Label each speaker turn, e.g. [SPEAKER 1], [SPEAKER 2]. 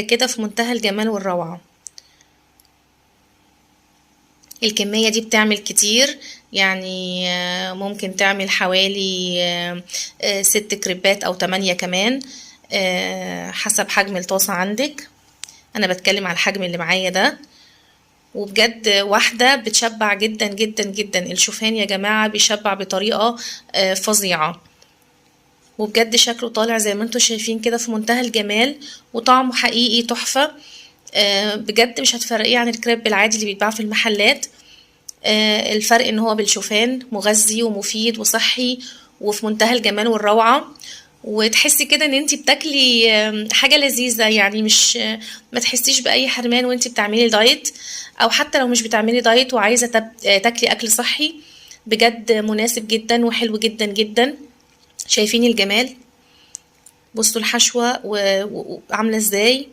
[SPEAKER 1] كده في منتهى الجمال والروعة. الكمية دي بتعمل كتير، يعني ممكن تعمل حوالي 6 كريبات او 8 كمان، حسب حجم الطاسة عندك. انا بتكلم على الحجم اللي معايا ده، وبجد واحدة بتشبع جدا جدا جدا. الشوفان يا جماعة بيشبع بطريقة فظيعة، وبجد شكله طالع زي ما انتوا شايفين كده في منتهى الجمال، وطعمه حقيقي تحفة. بجد مش هتفرقيه عن الكريب العادي اللي بيتباع في المحلات. الفرق ان هو بالشوفان مغذي ومفيد وصحي وفي منتهى الجمال والروعة، وتحسي كده ان انتي بتاكلي حاجة لذيذة، يعني مش ما تحسيش بأي حرمان وانتي بتعملي دايت، او حتى لو مش بتعملي دايت وعايزة تاكلي اكل صحي. بجد مناسب جدا وحلو جدا جدا. شايفين الجمال؟ بصوا الحشوة وعاملة ازاي.